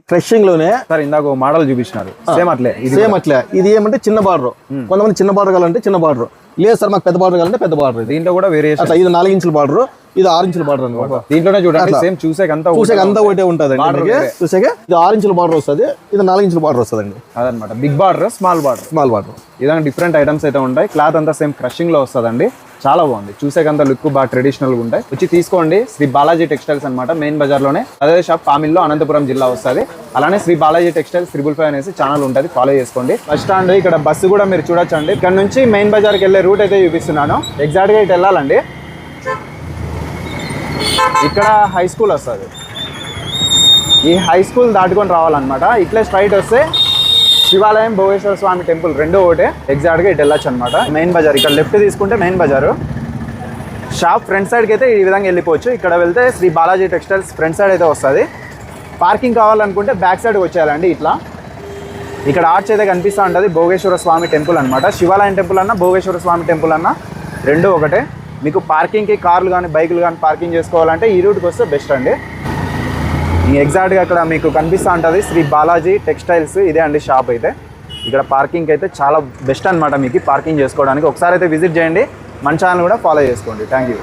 Crushing లోనే sir ఇందాక model చూపించినారు same అట్లే ఇది ఏమంటే చిన్న బార్డర్, కొంతమంది చిన్న బార్డర్ కావాలంటే చిన్న బార్డర్, లేదు సార్ మాకు పెద్ద బార్డర్ కావాలంటే పెద్ద బార్డర్. దీంట్లో కూడా వేరియేషన్ అట్లా ఇది 4 ఇంచుల బార్డర్, ఇది 6 ఇంచుల బార్డర్ అనమాట. దీంట్లోనే చూడండి సేమ్ చూసేకంతా ఒకటే ఉంటుంది అండి. చూసాక ఇది 6 ఇంచుల బార్డర్ వస్తుంది, ఇది 4 ఇంచుల బార్డర్ వస్తుంది అండి. అదనమాట బిగ్ బార్డర్ స్మాల్ బార్డర్ ఇదంతా డిఫరెంట్ ఐటమ్స్ అయితే ఉంటాయి. క్లాత్ అంతా సేమ్ క్రషింగ్ లో వస్తుందండి. చాలా బాగుంది, చూసేకంతా లుక్ బాగా ట్రెడిషనల్ గా ఉంటాయి. వచ్చి తీసుకోండి. శ్రీ బాలాజీ టెక్స్టైల్స్ అనమాట, మెయిన్ బజార్ లోనే. అదే షాప్ పామిల్లో, అనంతపురం జిల్లా వస్తుంది. అలానే శ్రీ బాలాజీ టెక్స్టైల్స్ 555 అనేసి ఛానల్ ఉంటుంది, ఫాలో చేసుకోండి. బస్ స్టాండ్ ఇక్కడ బస్సు కూడా మీరు చూడొచ్చండి. ఇక్కడ నుంచి మెయిన్ బజార్కి వెళ్ళే రూట్ అయితే చూపిస్తున్నాను. ఎగ్జాక్ట్ గా ఇటు వెళ్ళాలండి. ఇక్కడ హై స్కూల్ వస్తుంది, ఈ హై స్కూల్ దాటుకొని రావాలన్నమాట. ఇట్లే స్ట్రైట్ వస్తే శివాలయం, భోగేశ్వర స్వామి టెంపుల్ రెండో ఒకటే. ఎగ్జాక్ట్ గా ఇటు వెళ్ళొచ్చు అనమాట. మెయిన్ బజార్ ఇక్కడ లెఫ్ట్ తీసుకుంటే మెయిన్ బజారు. షాప్ ఫ్రంట్ సైడ్కి అయితే ఈ విధంగా వెళ్ళిపోవచ్చు. ఇక్కడ వెళ్తే Sri Balaji textiles front side అయితే వస్తుంది. పార్కింగ్ కావాలనుకుంటే బ్యాక్ సైడ్కి వచ్చేయాలండి. ఇట్లా ఇక్కడ ఆర్చ్ అయితే కనిపిస్తూ ఉంటుంది. భోగేశ్వర స్వామి టెంపుల్ అనమాట. శివాలయం టెంపుల్ అన్నా భోగేశ్వర స్వామి టెంపుల్ అన్నా రెండో ఒకటే. మీకు పార్కింగ్కి కార్లు కానీ బైకులు కానీ పార్కింగ్ చేసుకోవాలంటే ఈ రూట్కి వస్తే బెస్ట్ అండి. ఎగ్జాక్ట్గా అక్కడ మీకు కనిపిస్తూ ఉంటుంది శ్రీ బాలాజీ టెక్స్టైల్స్. ఇదే అండి షాప్ అయితే. ఇక్కడ పార్కింగ్ అయితే చాలా బెస్ట్ అనమాట మీకు పార్కింగ్ చేసుకోవడానికి. ఒకసారి అయితే విజిట్ చేయండి. మన ఛానల్ కూడా ఫాలో చేసుకోండి. Thank you.